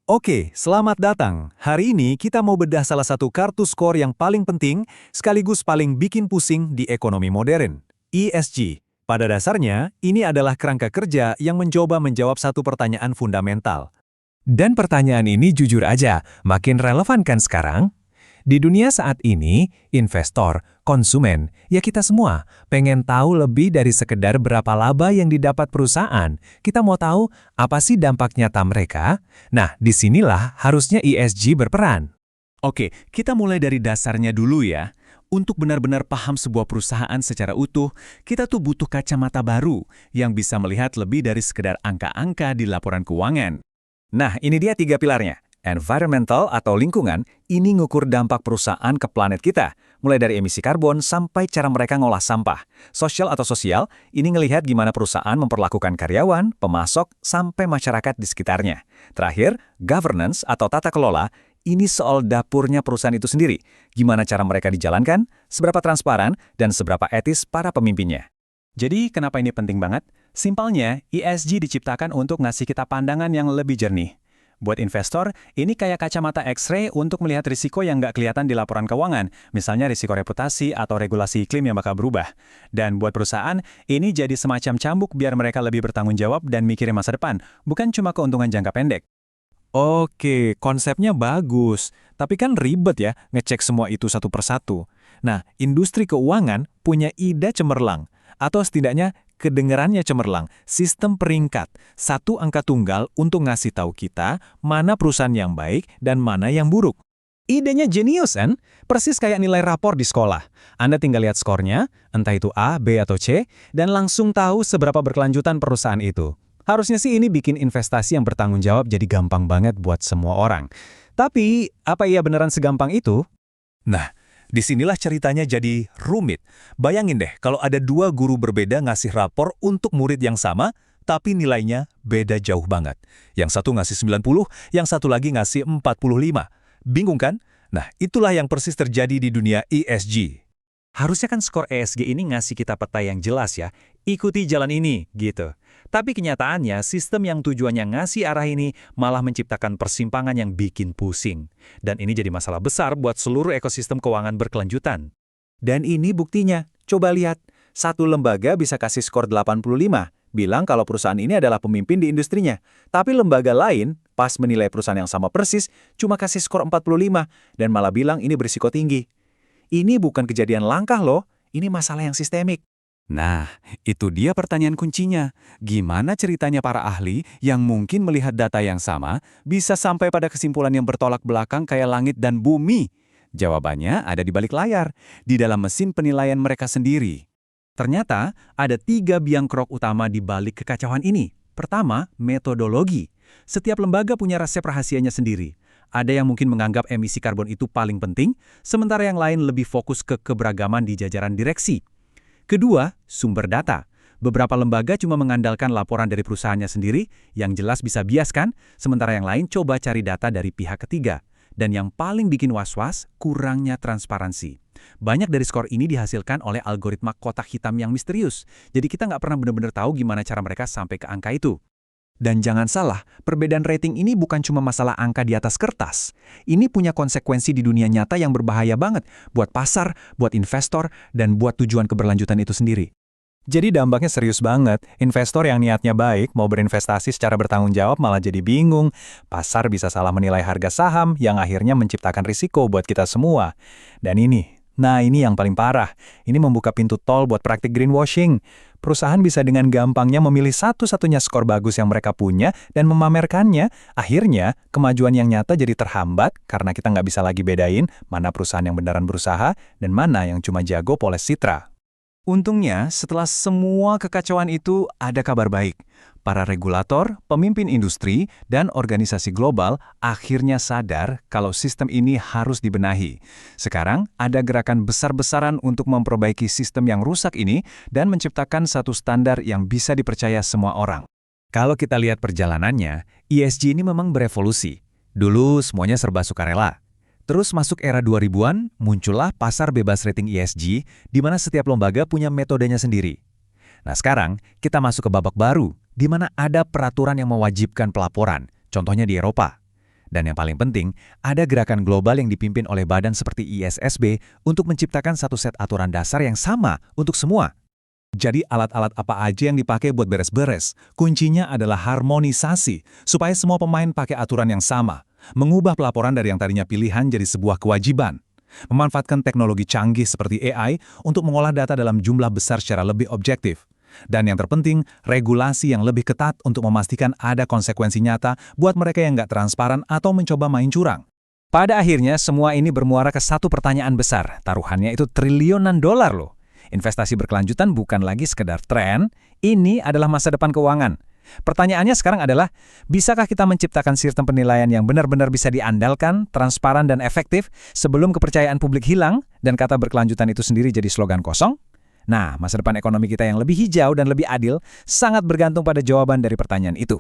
Oke, selamat datang. Hari ini kita mau bedah salah satu kartu skor yang paling penting sekaligus paling bikin pusing di ekonomi modern, ESG. Pada dasarnya, ini adalah kerangka kerja yang mencoba menjawab satu pertanyaan fundamental. Dan pertanyaan ini jujur aja, makin relevan kan sekarang? Di dunia saat ini, investor, konsumen, ya kita semua pengen tahu lebih dari sekedar berapa laba yang didapat perusahaan. Kita mau tahu apa sih dampak nyata mereka? Nah, disinilah harusnya ESG berperan. Oke, kita mulai dari dasarnya dulu ya. Untuk benar-benar paham sebuah perusahaan secara utuh, kita tuh butuh kacamata baru yang bisa melihat lebih dari sekedar angka-angka di laporan keuangan. Nah, ini dia 3 pilarnya. Environmental atau lingkungan, ini ngukur dampak perusahaan ke planet kita, mulai dari emisi karbon sampai cara mereka ngolah sampah. Sosial atau sosial, ini ngelihat gimana perusahaan memperlakukan karyawan, pemasok, sampai masyarakat di sekitarnya. Terakhir, governance atau tata kelola, ini soal dapurnya perusahaan itu sendiri. Gimana cara mereka dijalankan, seberapa transparan, dan seberapa etis para pemimpinnya. Jadi, kenapa ini penting banget? Simpelnya, ESG diciptakan untuk ngasih kita pandangan yang lebih jernih. Buat investor, ini kayak kacamata X-ray untuk melihat risiko yang nggak kelihatan di laporan keuangan, misalnya risiko reputasi atau regulasi iklim yang bakal berubah. Dan buat perusahaan, ini jadi semacam cambuk biar mereka lebih bertanggung jawab dan mikirin masa depan, bukan cuma keuntungan jangka pendek. Oke, konsepnya bagus, tapi kan ribet ya ngecek semua itu satu persatu. Nah, industri keuangan punya ide cemerlang, atau setidaknya kedengarannya cemerlang, sistem peringkat, satu angka tunggal untuk ngasih tahu kita mana perusahaan yang baik dan mana yang buruk. Idenya jenius kan? Persis kayak nilai rapor di sekolah. Anda tinggal lihat skornya, entah itu A, B, atau C, dan langsung tahu seberapa berkelanjutan perusahaan itu. Harusnya sih ini bikin investasi yang bertanggung jawab jadi gampang banget buat semua orang. Tapi, apa iya beneran segampang itu? Nah, disinilah ceritanya jadi rumit. Bayangin deh kalau ada 2 guru berbeda ngasih rapor untuk murid yang sama, tapi nilainya beda jauh banget. Yang satu ngasih 90, yang satu lagi ngasih 45. Bingung kan? Nah, itulah yang persis terjadi di dunia ESG. Harusnya kan skor ESG ini ngasih kita peta yang jelas ya, ikuti jalan ini, gitu. Tapi kenyataannya, sistem yang tujuannya ngasih arah ini malah menciptakan persimpangan yang bikin pusing. Dan ini jadi masalah besar buat seluruh ekosistem keuangan berkelanjutan. Dan ini buktinya, coba lihat. Satu lembaga bisa kasih skor 85, bilang kalau perusahaan ini adalah pemimpin di industrinya. Tapi lembaga lain, pas menilai perusahaan yang sama persis, cuma kasih skor 45, dan malah bilang ini berisiko tinggi. Ini bukan kejadian langka loh, ini masalah yang sistemik. Nah, itu dia pertanyaan kuncinya. Gimana ceritanya para ahli yang mungkin melihat data yang sama bisa sampai pada kesimpulan yang bertolak belakang kayak langit dan bumi? Jawabannya ada di balik layar, di dalam mesin penilaian mereka sendiri. Ternyata ada 3 biang kerok utama di balik kekacauan ini. Pertama, metodologi. Setiap lembaga punya resep rahasianya sendiri. Ada yang mungkin menganggap emisi karbon itu paling penting, sementara yang lain lebih fokus ke keberagaman di jajaran direksi. Kedua, sumber data. Beberapa lembaga cuma mengandalkan laporan dari perusahaannya sendiri, yang jelas bisa bias kan, sementara yang lain coba cari data dari pihak ketiga. Dan yang paling bikin was-was, kurangnya transparansi. Banyak dari skor ini dihasilkan oleh algoritma kotak hitam yang misterius, jadi kita nggak pernah benar-benar tahu gimana cara mereka sampai ke angka itu. Dan jangan salah, perbedaan rating ini bukan cuma masalah angka di atas kertas. Ini punya konsekuensi di dunia nyata yang berbahaya banget buat pasar, buat investor, dan buat tujuan keberlanjutan itu sendiri. Jadi dampaknya serius banget. Investor yang niatnya baik mau berinvestasi secara bertanggung jawab malah jadi bingung. Pasar bisa salah menilai harga saham yang akhirnya menciptakan risiko buat kita semua. Dan ini yang paling parah. Ini membuka pintu tol buat praktik greenwashing. Perusahaan bisa dengan gampangnya memilih satu-satunya skor bagus yang mereka punya dan memamerkannya. Akhirnya, kemajuan yang nyata jadi terhambat karena kita nggak bisa lagi bedain mana perusahaan yang beneran berusaha dan mana yang cuma jago poles citra. Untungnya, setelah semua kekacauan itu, ada kabar baik. Para regulator, pemimpin industri, dan organisasi global akhirnya sadar kalau sistem ini harus dibenahi. Sekarang, ada gerakan besar-besaran untuk memperbaiki sistem yang rusak ini dan menciptakan satu standar yang bisa dipercaya semua orang. Kalau kita lihat perjalanannya, ESG ini memang berevolusi. Dulu semuanya serba sukarela. Terus masuk era 2000-an, muncullah pasar bebas rating ESG, di mana setiap lembaga punya metodenya sendiri. Nah sekarang, kita masuk ke babak baru, di mana ada peraturan yang mewajibkan pelaporan, contohnya di Eropa. Dan yang paling penting, ada gerakan global yang dipimpin oleh badan seperti ISSB untuk menciptakan satu set aturan dasar yang sama untuk semua. Jadi alat-alat apa aja yang dipakai buat beres-beres, kuncinya adalah harmonisasi, supaya semua pemain pakai aturan yang sama, mengubah pelaporan dari yang tadinya pilihan jadi sebuah kewajiban. Memanfaatkan teknologi canggih seperti AI untuk mengolah data dalam jumlah besar secara lebih objektif. Dan yang terpenting, regulasi yang lebih ketat untuk memastikan ada konsekuensi nyata buat mereka yang nggak transparan atau mencoba main curang. Pada akhirnya, semua ini bermuara ke satu pertanyaan besar. Taruhannya itu triliunan dolar loh. Investasi berkelanjutan bukan lagi sekedar tren, ini adalah masa depan keuangan. Pertanyaannya sekarang adalah, bisakah kita menciptakan sistem penilaian yang benar-benar bisa diandalkan, transparan dan efektif sebelum kepercayaan publik hilang dan kata berkelanjutan itu sendiri jadi slogan kosong? Nah, masa depan ekonomi kita yang lebih hijau dan lebih adil sangat bergantung pada jawaban dari pertanyaan itu.